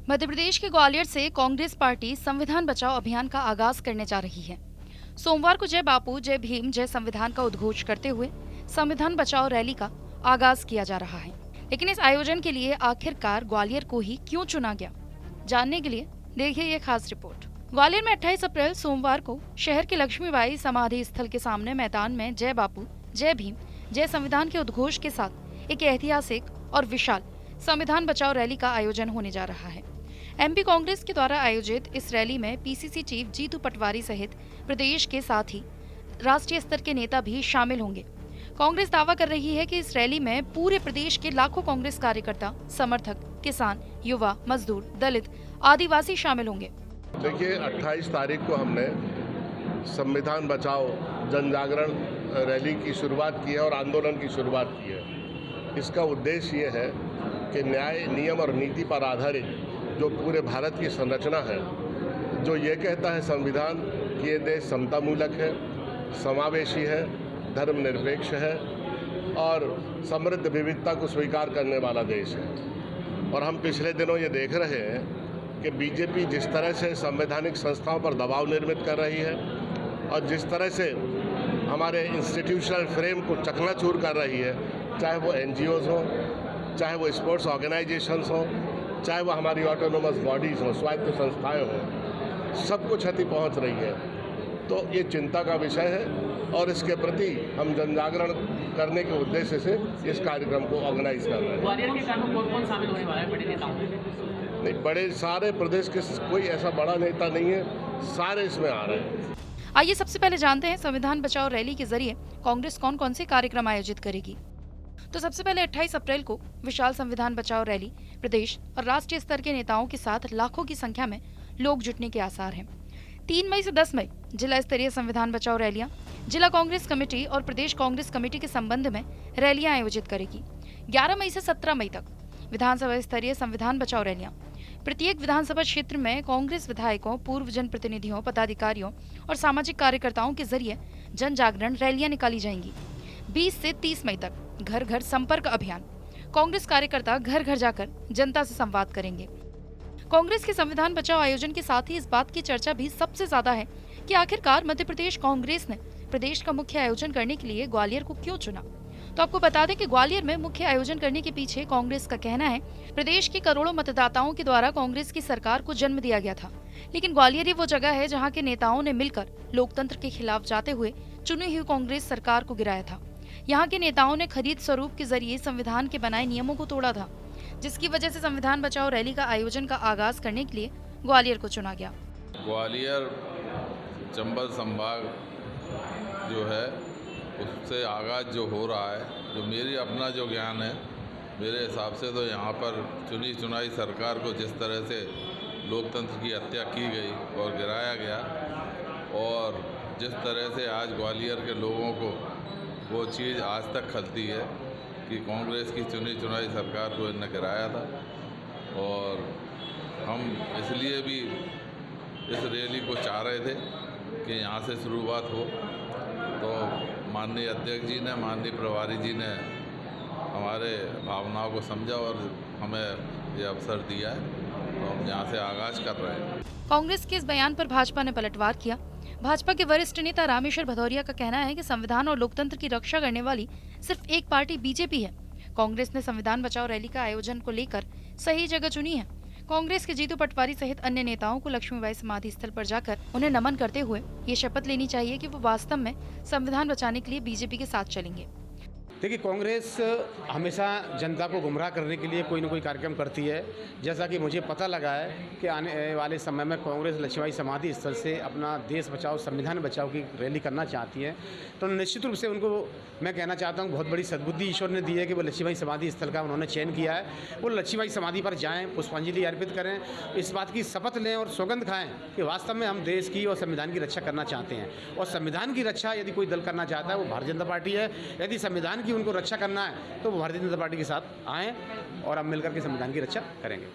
मध्य प्रदेश के ग्वालियर से कांग्रेस पार्टी संविधान बचाओ अभियान का आगाज करने जा रही है। सोमवार को जय बापू जय भीम जय संविधान का उद्घोष करते हुए संविधान बचाओ रैली का आगाज किया जा रहा है। लेकिन इस आयोजन के लिए आखिरकार ग्वालियर को ही क्यों चुना गया, जानने के लिए देखिए ये खास रिपोर्ट। ग्वालियर में 28 अप्रैल सोमवार को शहर के लक्ष्मीबाई समाधि स्थल के सामने मैदान में जय बापू जय भीम जय संविधान के उद्घोष के साथ एक ऐतिहासिक और विशाल संविधान बचाओ रैली का आयोजन होने जा रहा है। एमपी कांग्रेस के द्वारा आयोजित इस रैली में पीसीसी चीफ जीतू पटवारी सहित प्रदेश के साथ ही राष्ट्रीय स्तर के नेता भी शामिल होंगे। कांग्रेस दावा कर रही है कि इस रैली में पूरे प्रदेश के लाखों कांग्रेस कार्यकर्ता, समर्थक, किसान, युवा, मजदूर, दलित, आदिवासी शामिल होंगे। देखिए, 28 तारीख को हमने संविधान बचाओ जन जागरण रैली की शुरुआत की है और आंदोलन की शुरुआत की है। इसका उद्देश्य ये है कि न्याय, नियम और नीति पर आधारित जो पूरे भारत की संरचना है, जो ये कहता है संविधान कि ये देश समतामूलक है, समावेशी है, धर्मनिरपेक्ष है और समृद्ध विविधता को स्वीकार करने वाला देश है। और हम पिछले दिनों ये देख रहे हैं कि बीजेपी जिस तरह से संवैधानिक संस्थाओं पर दबाव निर्मित कर रही है और जिस तरह से हमारे इंस्टीट्यूशनल फ्रेम को चकनाचूर कर रही है, चाहे वो NGOs हों, चाहे वो स्पोर्ट्स ऑर्गेनाइजेशंस हों, चाहे वो हमारी ऑटोनोमस बॉडीज़ हों, स्वायत्त संस्थाएं हों, सबको क्षति पहुंच रही है। तो ये चिंता का विषय है और इसके प्रति हम जन जागरण करने के उद्देश्य से इस कार्यक्रम को ऑर्गेनाइज कर रहे हैं। ग्वालियर के कार्यक्रम कौन शामिल होने वाला है बड़े नेताओं में? नहीं, बड़े सारे प्रदेश के कोई ऐसा बड़ा नेता नहीं है, सारे इसमें आ रहे हैं। आइए सबसे पहले जानते हैं संविधान बचाओ रैली के जरिए कांग्रेस कौन कौन से कार्यक्रम आयोजित करेगी। तो सबसे पहले 28 अप्रैल को विशाल संविधान बचाओ रैली प्रदेश और राष्ट्रीय स्तर के नेताओं के साथ लाखों की संख्या में लोग जुटने के आसार हैं। 3 मई से 10 मई जिला स्तरीय संविधान बचाओ रैलियां जिला कांग्रेस कमेटी और प्रदेश कांग्रेस कमेटी के संबंध में रैलियां आयोजित करेगी। 11 मई से 17 मई तक विधानसभा स्तरीय संविधान बचाओ रैलियां प्रत्येक विधानसभा क्षेत्र में कांग्रेस विधायकों, पूर्व जनप्रतिनिधियों, पदाधिकारियों और सामाजिक कार्यकर्ताओं के जरिए जन जागरण रैलियां निकाली जाएंगी। 20 से 30 मई तक घर घर संपर्क अभियान कांग्रेस कार्यकर्ता घर घर जाकर जनता से संवाद करेंगे। कांग्रेस के संविधान बचाओ आयोजन के साथ ही इस बात की चर्चा भी सबसे ज्यादा है कि आखिरकार मध्य प्रदेश कांग्रेस ने प्रदेश का मुख्य आयोजन करने के लिए ग्वालियर को क्यों चुना। तो आपको बता दें कि ग्वालियर में मुख्य आयोजन करने के पीछे कांग्रेस का कहना है प्रदेश के करोड़ों मतदाताओं के द्वारा कांग्रेस की सरकार को जन्म दिया गया था, लेकिन ग्वालियर ही वो जगह है जहाँ के नेताओं ने मिलकर लोकतंत्र के खिलाफ जाते हुए चुनी हुई कांग्रेस सरकार को गिराया था। यहाँ के नेताओं ने खरीद स्वरूप के जरिए संविधान के बनाए नियमों को तोड़ा था, जिसकी वजह से संविधान बचाओ रैली का आयोजन का आगाज करने के लिए ग्वालियर को चुना गया। ग्वालियर चंबल संभाग जो है उससे आगाज जो हो रहा है, जो मेरी अपना जो ज्ञान है, मेरे हिसाब से तो यहाँ पर चुनी चुनाई सरकार को जिस तरह से लोकतंत्र की हत्या की गई और गिराया गया और जिस तरह से आज ग्वालियर के लोगों को वो चीज़ आज तक खलती है कि कांग्रेस की चुनी चुनाई सरकार को इन्हें गिराया था। और हम इसलिए भी इस रैली को चाह रहे थे कि यहाँ से शुरुआत हो। तो माननीय अध्यक्ष जी ने, माननीय प्रभारी जी ने हमारे भावनाओं को समझा और हमें ये अवसर दिया है, तो हम यहाँ से आगाज कर रहे हैं। कांग्रेस के इस बयान पर भाजपा ने पलटवार किया। भाजपा के वरिष्ठ नेता रामेश्वर भदौरिया का कहना है कि संविधान और लोकतंत्र की रक्षा करने वाली सिर्फ एक पार्टी बीजेपी है। कांग्रेस ने संविधान बचाओ रैली का आयोजन को लेकर सही जगह चुनी है। कांग्रेस के जीतू पटवारी सहित अन्य नेताओं को लक्ष्मीबाई समाधि स्थल पर जाकर उन्हें नमन करते हुए ये शपथ लेनी चाहिए कि वो वास्तव में संविधान बचाने के लिए बीजेपी के साथ चलेंगे। देखिए, कांग्रेस हमेशा जनता को गुमराह करने के लिए कोई न कोई कार्यक्रम करती है। जैसा कि मुझे पता लगा है कि आने वाले समय में कांग्रेस लक्ष्मीबाई समाधि स्थल से अपना देश बचाओ, संविधान बचाओ की रैली करना चाहती है, तो निश्चित रूप से उनको मैं कहना चाहता हूँ बहुत बड़ी सद्बुद्धि ईश्वर ने दी है कि वो लक्ष्मीबाई समाधि स्थल का उन्होंने चयन किया है। वो लक्ष्मीबाई समाधि पर जाएँ, पुष्पांजलि अर्पित करें, इस बात की शपथ लें और सौगंध खाएँ कि वास्तव में हम देश की और संविधान की रक्षा करना चाहते हैं। और संविधान की रक्षा यदि कोई दल करना चाहता है वो भारतीय जनता पार्टी है। यदि संविधान की उनको रक्षा करना है तो वो भारतीय जनता पार्टी के साथ आएँ और हम मिलकर के संविधान की रक्षा करेंगे।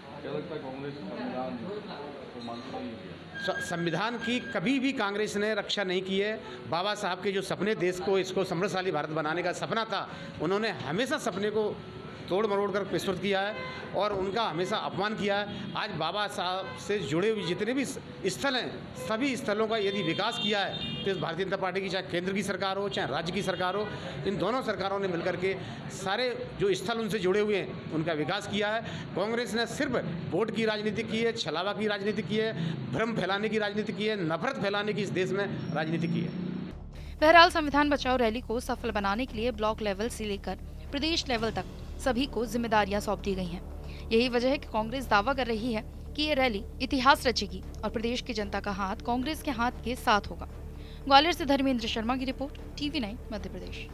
संविधान की कभी भी कांग्रेस ने रक्षा नहीं की है। बाबा साहब के जो सपने, देश को इसको समृद्धशाली भारत बनाने का सपना था, उन्होंने हमेशा सपने को तोड़ मरोड़ कर प्रस्तुत किया है और उनका हमेशा अपमान किया है। आज बाबा साहब से जुड़े हुए जितने भी स्थल हैं, सभी स्थलों का यदि विकास किया है तो इस भारतीय जनता पार्टी की, चाहे केंद्र की सरकार हो चाहे राज्य की सरकार हो, इन दोनों सरकारों ने मिलकर के सारे जो स्थल उनसे जुड़े हुए हैं उनका विकास किया है। कांग्रेस ने सिर्फ वोट की राजनीति की है, छलावा की राजनीति की है, भ्रम फैलाने की राजनीति की है, नफरत फैलाने की इस देश में राजनीति की है। बहरहाल संविधान बचाओ रैली को सफल बनाने के लिए ब्लॉक लेवल से लेकर प्रदेश लेवल तक सभी को जिम्मेदारियां सौंप दी गई हैं। यही वजह है कि कांग्रेस दावा कर रही है कि ये रैली इतिहास रचेगी और प्रदेश की जनता का हाथ कांग्रेस के हाथ के साथ होगा। ग्वालियर से धर्मेंद्र शर्मा की रिपोर्ट, TV9 मध्य प्रदेश।